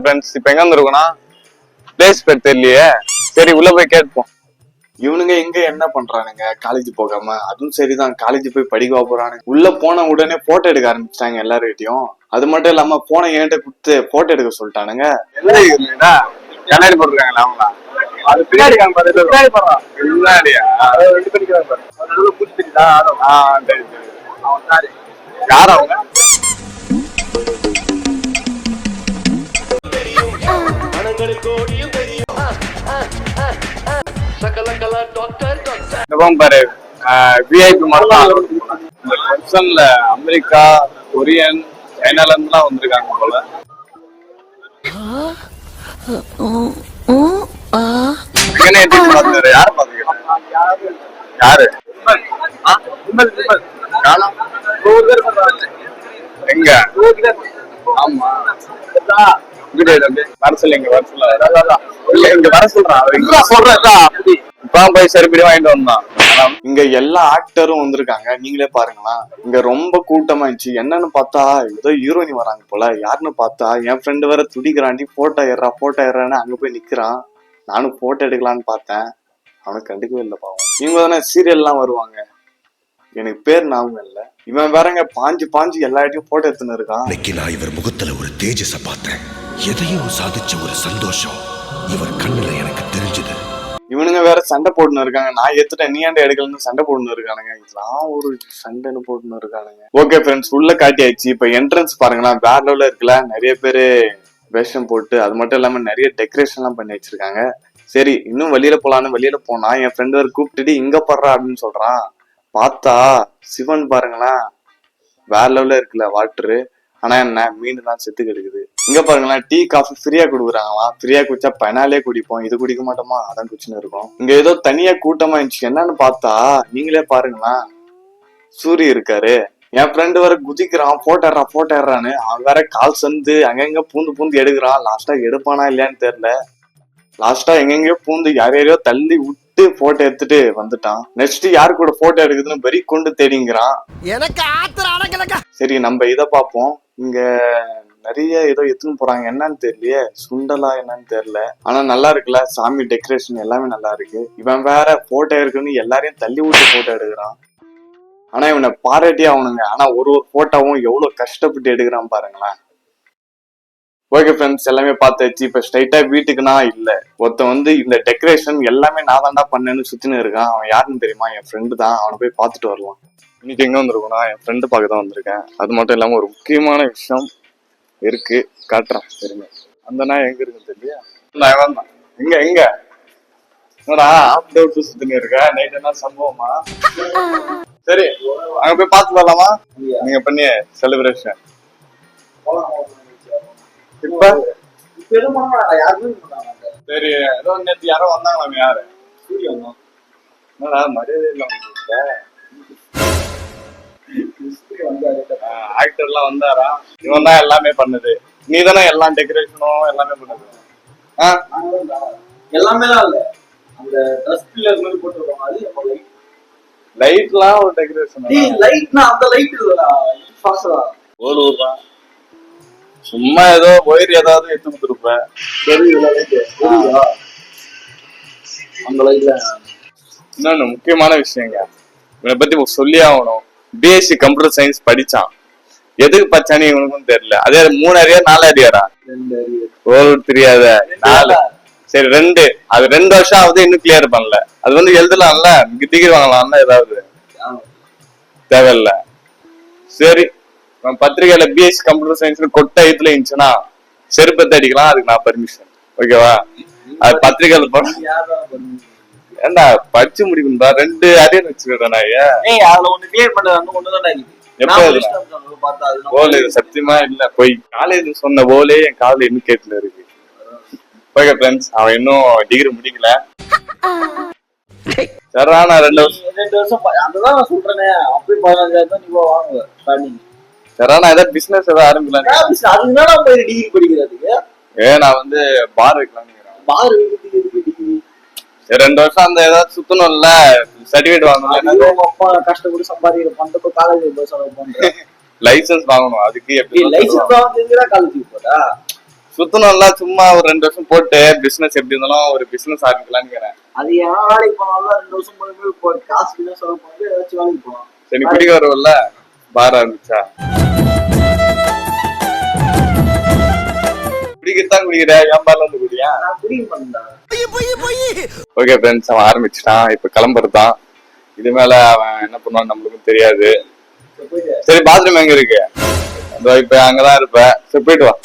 Friends இப்ப எங்க வந்திருக்கோம்னா place பேர் தெரியலையே. சரி உள்ள போய் கேட்போம். இவனுங்க எங்க என்ன பண்றானுங்க காலேஜ் போகாம? அதுவும் சரிதான், காலேஜ் போய் படிக்க போறானுங்க. உள்ள போன உடனே போட்டோ எடுக்க ஆரம்பிச்சிட்டாங்க எல்லார்கிட்டயும். அது மட்டும் இல்லாம போனை என்கிட்ட கொடுத்து போட்டோ எடுக்க சொல்லிட்டானுங்க. கண்ணாடி போட்டுருக்காங்களா அவங்களா? அது பின்னாடி பின்னாடியா யார் அவங்க? பாரு விஐபி மாதிரி அமெரிக்கா, கொரியன், சைனால இருந்து எல்லாம் வந்திருக்காங்க போல. யாரு பாத்துக்கலாம்? யாரு எங்க? ஆமா வர சொல்ல இங்க வர சொல்ல இங்க வர சொல்றான். இப்ப போய் செருப்படி வாங்கிட்டு வந்தான். இங்க எல்லா ஆக்டரும் வந்திருக்காங்க, நீங்களே பாருங்களா. இங்க ரொம்ப கூட்டமா இருந்துச்சு. என்னன்னு பார்த்தா ஏதோ ஹீரோயினி வராங்க போல. யாருன்னு பார்த்தா என் ஃப்ரெண்டு வேற துடிக்கிறாண்டி, போட்டோ ஏறான்னு அங்க போய் நிக்கிறான். நானும் போட்டோ எடுக்கலான்னு பார்த்தேன், அவனுக்கு கண்டுக்கவே இல்லை பாவம். இவங்க தானே சீரியல் எல்லாம் வருவாங்க, எனக்கு பேர் ஞாபகம் இல்ல. இவன் வேறங்க பாஞ்சு எல்லா இடத்தையும் போட்டோ எடுத்துன்னு இருக்கான். இன்னைக்கு நான் இவர் முகத்துல ஒரு தேஜஸ பார்த்தேன். எதையும் சாதிச்ச ஒரு சந்தோஷம் இவர் கண்ணுல எனக்கு தெரிஞ்சது. இவனுங்க வேற சண்டை போட்டுன்னு இருக்காங்க. நான் எடுத்துட்டேன், நீ ஏன்டா எடுக்கலன்னு சண்டை போட்டுன்னு இருக்கானுங்க. இதெல்லாம் ஒரு சண்டைன்னு போட்டுன்னு இருக்கானுங்க. ஓகே ஃப்ரெண்ட்ஸ், உள்ள காட்டியாச்சு. இப்ப என்ட்ரன்ஸ் பாருங்களா, வேற லெவல்ல இருக்குல்ல. நிறைய பேரு வேஷம் போட்டு, அது மட்டும் இல்லாம நிறைய டெக்கரேஷன் எல்லாம் பண்ணி வச்சிருக்காங்க. சரி இன்னும் வெளியில போலான்னு வெளியில போனா என் ஃப்ரெண்ட் வேற கூப்பிட்டுட்டு இங்க படுறா அப்படின்னு சொல்றான். பார்த்தா சிவன் பாருங்களேன், வேற லெவல்ல இருக்குல்ல வாட்டரு. ஆனா என்ன மீன் தான் செத்து கிடக்குது. இங்க பாருங்களேன், டீ காஃபி ஃப்ரீயா குடுக்குறாங்களாம். ஃப்ரீயா குடிச்சா பெனாலே குடிப்போம், இது குடிக்க மாட்டோமா, அதான் குடிச்சுன்னு இருக்கோம். இங்க ஏதோ தனியா கூட்டமா இருந்துச்சு. என்னன்னு பார்த்தா நீங்களே பாருங்களேன், சூரிய இருக்காரு. என் ஃப்ரெண்டு வேற குதிக்கிறான், போட்டோறான்னு. அவன் வேற கால் சந்து அங்கங்க பூந்து எடுக்கிறான். லாஸ்டா எடுப்பானா இல்லையான்னு தெரியல. லாஸ்டா எங்கெங்கயோ பூந்து யாரையோ தள்ளி விட்டு போட்டோ எடுத்துட்டு வந்துட்டான். நெக்ஸ்ட் யாரு கூட போட்டோ எடுக்குதுன்னு வெறி கொண்டு தேடிங்கிறான். எனக்கு சரி நம்ம இத பாப்போம். இங்க நிறைய ஏதோ எடுத்துன்னு போறாங்க, என்னன்னு தெரியலையே, சுண்டலா என்னன்னு தெரியல. ஆனா நல்லா இருக்குல்ல, சாமி டெக்கரேஷன் எல்லாமே நல்லா இருக்கு. இவன் வேற போட்டோ இருக்குன்னு எல்லாரையும் தள்ளி விட்டு போட்டோ எடுக்கிறான். ஆனா இவனை பாராட்டி ஆகணுங்க. ஆனா ஒரு போட்டோவும் எவ்வளவு கஷ்டப்பட்டு எடுக்கிறான் பாருங்களேன். ஓகே ஃப்ரெண்ட்ஸ், எல்லாமே பார்த்தாச்சு. இப்ப ஸ்ட்ரைட்டா வீட்டுக்குன்னா இல்ல, ஒருத்தன் வந்து இந்த டெக்கரேஷன் எல்லாமே நான் தாண்டா பண்ணேன்னு சுத்தின்னு இருக்கான். அவன் யாருன்னு தெரியுமா? என் ஃப்ரெண்டு தான். அவனை போய் பார்த்துட்டு வரலாம். இன்னைக்கு எங்க வந்திருக்கோம்னா என் ஃப்ரெண்டு பார்க்க தான் வந்திருக்கேன். அது மட்டும் இல்லாம ஒரு முக்கியமான விஷயம் இருக்கு, காட்டுறேன் சரிங்க. அந்த நாய் எங்க இருக்குன்னு தெரியல. நான் தான் எங்க என்னடா ஆஃப் டவுட் சுத்தின்னு இருக்க? நைட் என்ன சம்பவமா? சரி அங்க போய் பார்த்து வரலாமா? நீங்க பண்ணி செலிப்ரேஷன் இப்ப சரி. ஏதோ நேற்று யாரோ வந்தாங்களாம். யாரு? என்னடா மரியாதை இல்லை உங்களுக்கு? ஆக்டர் எல்லாம் வந்தாரா? இவன் தான் எல்லாமே பண்ணுது. நீ தானே எல்லாம் டெக்கரேஷனும் எல்லாமே பண்ணுது. எல்லாமே இல்ல, அந்த ட்ரெஸ் பில்லர் மாதிரி போட்டுருவாங்க, அது நம்ம லைட். லைட்லாம் ஒரு டெக்கரேஷன். லைட்னா அந்த லைட் இல்லடா, ஃபாஸ்டா ஒரு ஊர்தான். சும்மா ஏதோ ஒயர் ஏதாவது எடுத்து கொடுத்துருப்பேன். அந்த லைட்ல இன்னொன்னு முக்கியமான விஷயங்க, இவனை பத்தி சொல்லி ஆகணும். பிஎஸ்சி கம்ப்யூட்டர் சயின்ஸ் படிச்சான். எதுக்கு பச்சானு இவனுக்கும் தெரியல. அதே 3 அரியர் 4 அரியரா? 2 ஒரு தெரியாத 4. சரி 2. அது 2 வருஷம் ஆகுது, இன்னும் கிளியர் பண்ணல. அது வந்து எழுதலாம்ல, டிகிரி வாங்கலாம்ல, ஏதாவது தேவையில்ல. சரி பத்திரிகையில பிஎஸ்சி கம்ப்யூட்டர் சயின்ஸ் கொட்டை இதுல இருந்துச்சுன்னா செருப்பத்தை அடிக்கலாம், அதுக்கு நான் பர்மிஷன். ஓகேவா? அது பத்திரிகையில போன ஏண்டா படிச்சு முடிக்கணும்பா. 2 அரியர் வச்சுக்கிறேன் நான். சத்தியமா இல்ல, போய் காலேஜ் சொன்ன போலே என் காலேஜ் இன்னும் கேட்டுல இருக்கு. ஓகே ஃப்ரெண்ட்ஸ், அவன் இன்னும் டிகிரி முடிக்கல. சரிடா, நான் 2 வருஷம் அதுதான் நான் சொல்றேனே. அப்படி 15,000 நீ வாங்குவ. சரிடா, நான் ஏதாவது பிசினஸ் ஏதாவது ஆரம்பிக்கலாம். அதுதான் போய் டிகிரி படிக்கிறதுக்கு. நான் வந்து பார் வைக்கலாம். பார் 2 வருஷம் அந்த ஏதாவது சுத்தணும்ல, சர்டிபிகேட் வாங்கணும். அப்பா கஷ்டப்பட்டு சம்பாதிக்கிற பண்றப்ப காலேஜ் லைசன்ஸ் வாங்கணும். அதுக்கு எப்படி லைசன்ஸ் வாங்க தெரிஞ்சா காலேஜுக்கு போதா? சுத்தணும்ல, சும்மா ஒரு 2 வருஷம் போட்டு பிசினஸ் எப்படி இருந்தாலும் ஒரு பிசினஸ் ஆரம்பிக்கலாம்னு. அது ஏன் வேலைக்கு போனாலும் 2 வருஷம் போய் காசு இல்லை சொல்ல போது ஏதாச்சும் வேலைக்கு போகலாம். சரி குடிக்க வரும்ல பார் ஆரம்பிச்சா குடிக்கத்தான் குடிக்கிற, என் பார்ல வந்து குடியா? நான் குடிக்க பண்ணா. ஓகே ஃப்ரெண்ட்ஸ், அவன் ஆரம்பிச்சுட்டான். இப்ப கிளம்புறதான். இது மேல அவன் என்ன பண்ணுவான்னு நம்மளுக்கும் தெரியாது. சரி பாத்ரூம் எங்க இருக்கு? இப்ப அங்கதான் இருப்ப. சரி போயிட்டு வா.